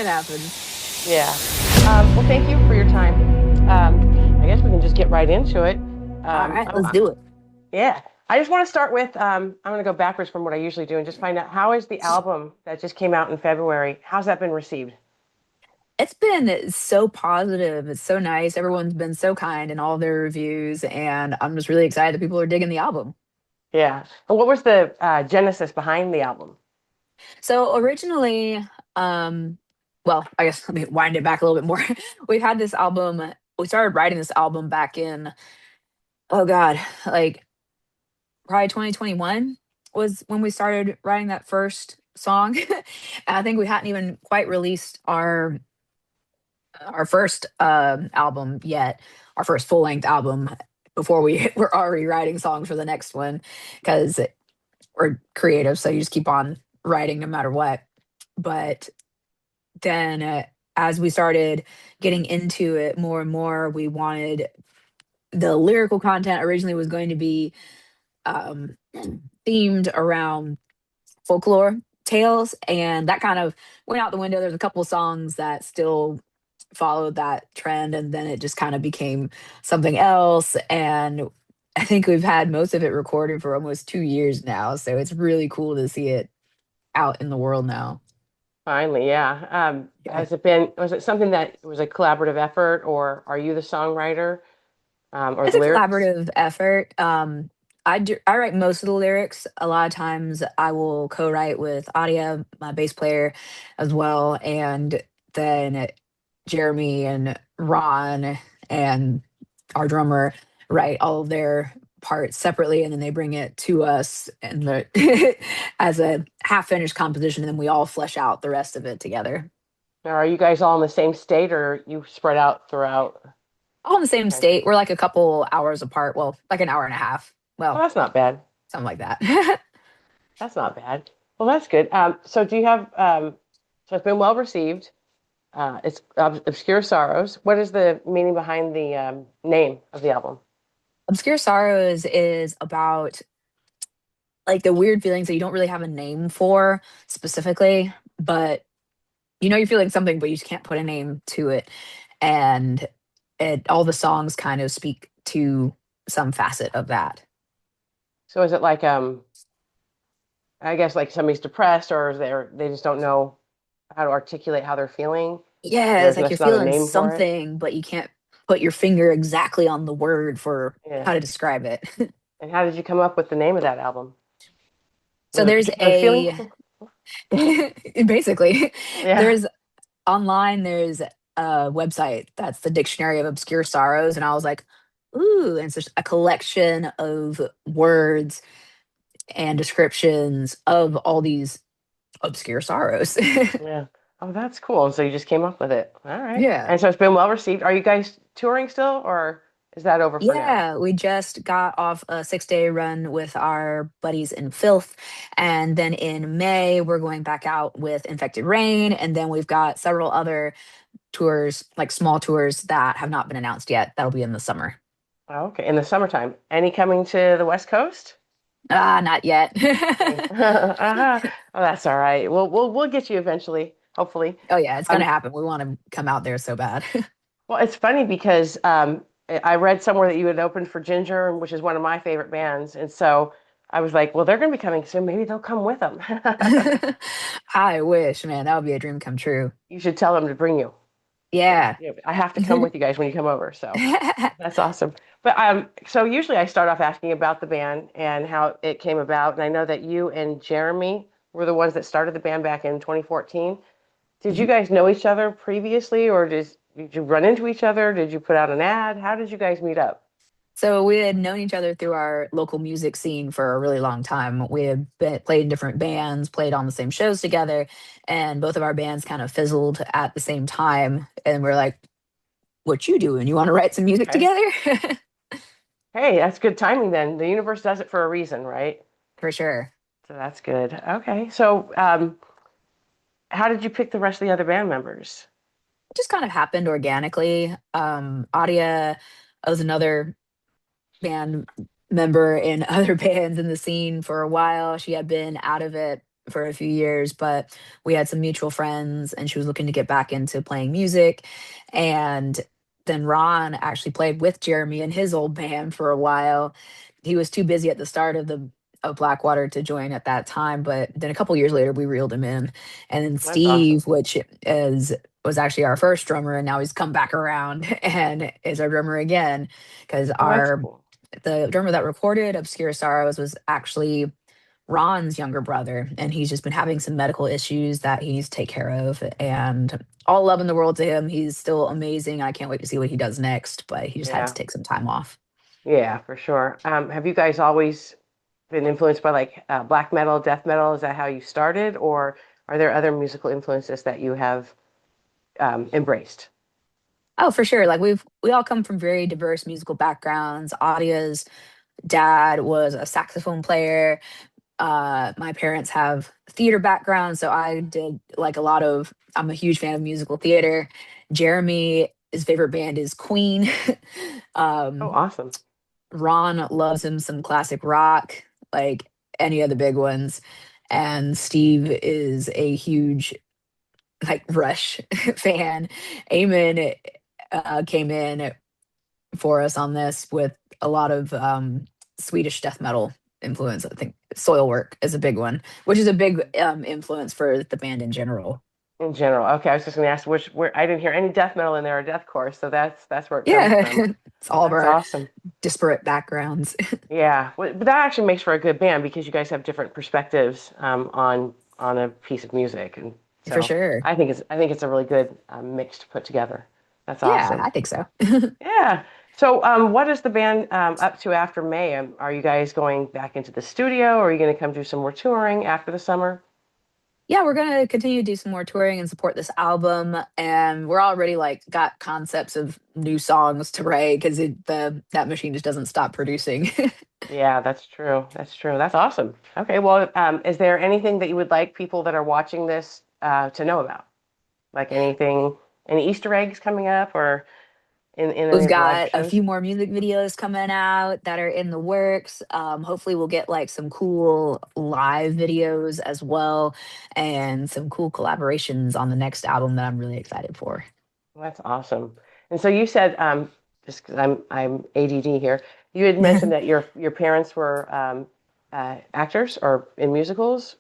it happens. Yeah. Well, thank you for your time. I guess we can just get right into it. All right, Um, let's do it. yeah. I just want to start with I'm going to go backwards from what I usually do and just find out how is the album that just came out in February? How's that been received? It's been so positive. It's so nice. Everyone's been so kind in all their reviews, and I'm just really excited that people are digging the album. Yeah. And what was the genesis behind the album? So originally, um, well, I guess let me wind it back a little bit more. We've had this album. We started writing this album back in, oh God, like probably 2021 was when we started writing that first song. And I think we hadn't even quite released our first album yet, our first full length album before we were already writing songs for the next one because we're creative, so you just keep on writing no matter what. But then as we started getting into it more and more, we wanted the lyrical content originally was going to be um, themed around folklore tales, and that kind of went out the window. There's a couple songs that still followed that trend, and then it just kind of became something else. And I think we've had most of it recorded for almost 2 years now, so it's really cool to see it out in the world now. Finally, yeah. Yeah, Was it something that was a collaborative effort, or are you the songwriter, or it's the a lyrics? collaborative effort. I write most of the lyrics. A lot of times I will co-write with Adia, my bass player, as well, and then Jeremy and Ron and our drummer write all of their parts separately, and then they bring it to us and as a half finished composition, and then we all flesh out the rest of it together. Now, are you guys all in the same state, or are you spread out throughout All in the the same country? state. We're like a couple hours apart. Well, like an hour and a half. Well, Well, that's not bad. something like that. That's not bad. Well, that's good. So do you have, so it's been well received. It's Obscure Sorrows. What is the meaning behind the name of the album? Obscure Sorrows is about like the weird feelings that you don't really have a name for specifically, but you know you're feeling something, but you just can't put a name to it. And all the songs kind of speak to some facet of that. So is it like, I guess like somebody's depressed or is they just don't know how to articulate how they're feeling and Yeah, it's there's like you're just not a feeling name for it? something, but you can't put your finger exactly on the word for Yeah. how to describe it. And how did you come up with the name of that album? So Was it a there's particular feeling? a basically Yeah. there's there's a website that's the Dictionary of Obscure Sorrows, and I was like, ooh, and it's just a collection of words and descriptions of all these obscure sorrows. Yeah. Oh, that's cool. So you just came up with it. All right. Yeah. And so it's been well received. Are you guys touring still or is that over for now? Yeah, we just got off a 6 day run with our buddies in Filth. And then in May, we're going back out with Infected Rain. And then we've got several other tours, like small tours that have not been announced yet. That'll be in the summer. Oh, okay. In the summertime. Any coming to the West Coast? Ah, not yet. Okay. Uh-huh. Oh, that's all right. We'll get you eventually, hopefully. Oh, yeah, it's going to Um, happen. We want to come out there so bad. well, it's funny because I read somewhere that you had opened for Ginger, which is one of my favorite bands, and so I was like, well, they're going to be coming soon. Maybe they'll come with them. I wish, man, that would be a dream come true. You should tell them to bring you. Yeah. Yeah, I have to come with you guys when you come over. So that's awesome. But so usually I start off asking about the band and how it came about. And I know that you and Jeremy were the ones that started the band back in 2014. Did you guys know each other previously, or did you run into each other? Did you put out an ad? How did you guys meet up? So we had known each other through our local music scene for a really long time. We had played in different bands, played on the same shows together, and both of our bands kind of fizzled at the same time. And we're like, "What you doing? You want to write some music Okay. together?" Hey, that's good timing then. The universe does it for a reason, right? For sure. So that's good. Okay. So how did you pick the rest of the other band members? It just kind of happened organically. Adia was another band member in other bands in the scene for a while. She had been out of it for a few years, but we had some mutual friends and she was looking to get back into playing music. And then Ron actually played with Jeremy in his old band for a while. He was too busy at the start of Blackwater to join at that time, but then a couple years later we reeled him in. And then That's awesome. Steve, which is was actually our first drummer, and now he's come back around and is our drummer again because Oh, that's our cool. the drummer that recorded Obscure Sorrows was actually Ron's younger brother, and he's just been having some medical issues that he needs to take care of. And all love in the world to him. He's still amazing. I can't wait to see what he does next, but he just had to Yeah. take some time off. Yeah, for sure. Have you guys always been influenced by like black metal, death metal? Is that how you started, or are there other musical influences that you have embraced? Oh, for sure. Like we all come from very diverse musical backgrounds. Adia's dad was a saxophone player. My parents have theater background, so I did like a lot of. I'm a huge fan of musical theater. Jeremy, his favorite band is Queen. Oh, um, awesome. Ron loves him some classic rock, like any of the big ones. And Steve is a huge like Rush fan. Eamon came in for us on this with a lot of Swedish death metal influence. I think Soilwork is a big one, which is a big influence for the band in general. In general, okay. I was just going to ask which where I didn't hear any death metal in there or deathcore, so that's where it comes Yeah, from. it's Well, all of that's our awesome. disparate backgrounds. Yeah, but that actually makes for a good band because you guys have different perspectives on a piece of music, and For so sure. I think it's a really good mix to put together. That's Yeah, awesome. I think so. Yeah. So, what is the band up to after May? Are you guys going back into the studio, or are you going to come do some more touring after the summer? Yeah, we're gonna continue to do some more touring and support this album, and we're already like got concepts of new songs to write because the that machine just doesn't stop producing. Yeah, that's true. That's true. That's awesome. Okay, well, is there anything that you would like people that are watching this to know about? Like anything, any Easter eggs coming up, or in any We've of the live got a shows? few more music videos coming out that are in the works. Hopefully, we'll get like some cool live videos as well, and some cool collaborations on the next album that I'm really excited for. Well, that's awesome. And so you said, just because I'm ADD here, you had mentioned that your parents were actors or in musicals.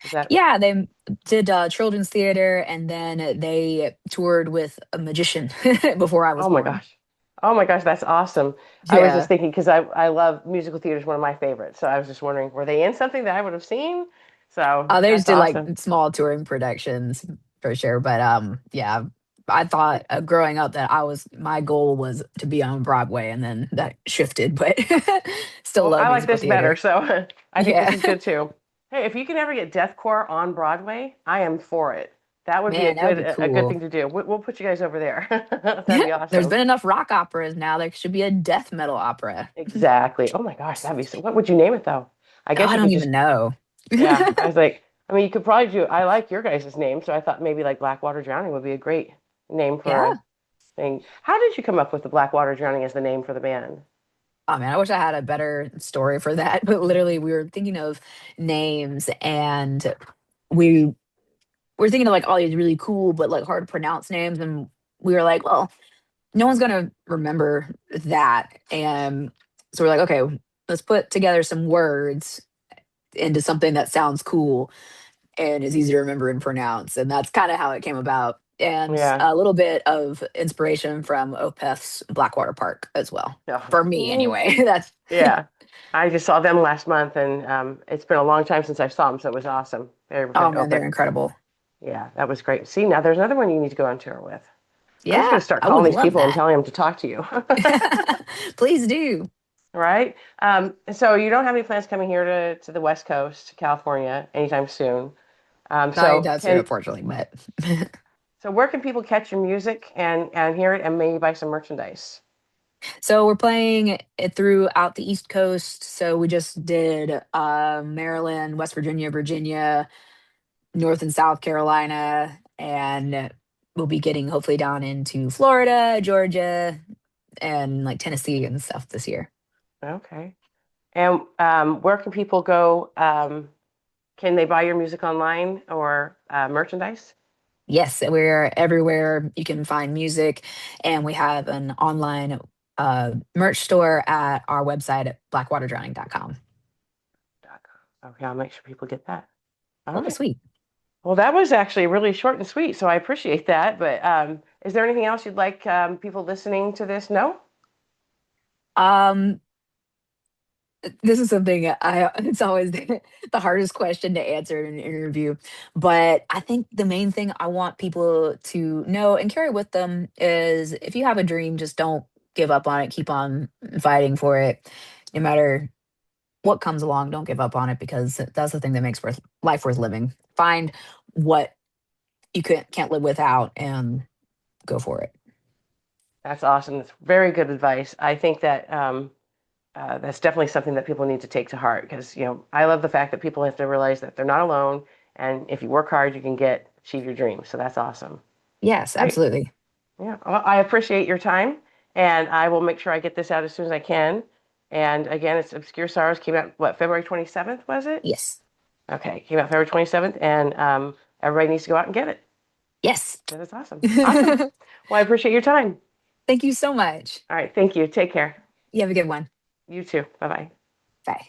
Is that? Yeah, they did children's theater, and then they toured with a magician before I was Oh my born. gosh. Oh my gosh, that's awesome. I was just Yeah. thinking because I love musical theater is one of my favorites. So I was just wondering, were they in something that I would have seen? So They just that's did like awesome. small touring productions for sure. But yeah, I thought growing up that my goal was to be on Broadway, and then that shifted. But still Well, love I like musical this better, theater. so I think this Yeah, is good too. Hey, if you can ever get deathcore on Broadway, I am for it. That would be man, that would be a good cool. thing to do. We'll put you guys over there. That'd be There's awesome. been enough rock operas now. There should be a death metal opera. Exactly. Oh my gosh, that'd be so. What would you name it though? I Oh, guess I you don't could just, even know. yeah. I was like, I mean, you could probably do. I like your guys' name, so I thought maybe like Blackwater Drowning would be a great name for Yeah. a thing. How did you come up with the Blackwater Drowning as the name for the band? Oh man, I wish I had a better story for that. But literally, we were thinking of names, and we were thinking of like all these really cool but like hard to pronounce names, and we were like, well, no one's gonna remember that, and so we're like, okay, let's put together some words into something that sounds cool and is easy to remember and pronounce, and that's kind of how it came about. And Yeah. a little bit of inspiration from Opeth's Blackwater Park as well, for me Yeah. anyway. That's Yeah. I just saw them last month, and it's been a long time since I saw them, so it was awesome. Very oh good man, they're open. incredible. Yeah, that was great. See, now there's another one you need to go on tour with. I'm just going Yeah, to start I calling would these love people and that. telling them to talk to you. Please do. Right? So you don't have any plans coming here to the West Coast, California, anytime soon. I that's it, unfortunately, but So where can people catch your music and hear it and maybe buy some merchandise? so we're playing it throughout the East Coast. So we just did Maryland, West Virginia, Virginia, North and South Carolina, and we'll be getting hopefully down into Florida, Georgia, and like Tennessee and stuff this year. Okay. And where can people go can they buy your music online or merchandise? Yes, we're everywhere you can find music, and we have an online merch store at our website at blackwaterdrowning.com. Okay, I'll make sure people get that. All Oh, right. sweet. Well, that was actually really short and sweet, so I appreciate that. But is there anything else you'd like people listening to this know? Um, this is something it's always the hardest question to answer in an interview. But I think the main thing I want people to know and carry with them is if you have a dream, just don't give up on it. Keep on fighting for it. No matter what comes along, don't give up on it because that's the thing that makes life worth living. Find what you can't live without and go for it. That's awesome. That's very good advice. I think that that's definitely something that people need to take to heart because, I love the fact that people have to realize that they're not alone. And if you work hard, you can achieve your dreams. So that's awesome. Yes, Great. absolutely. Yeah. Well, I appreciate your time and I will make sure I get this out as soon as I can. And again, it's Obscure Sorrows came out, what, February 27th, was it? Yes. Okay. Came out February 27th and everybody needs to go out and get it. Yes. That's awesome. Awesome. Well, I appreciate your time. Thank you so much. All right. Thank you. Take care. You have a good one. You too. Bye bye. Bye.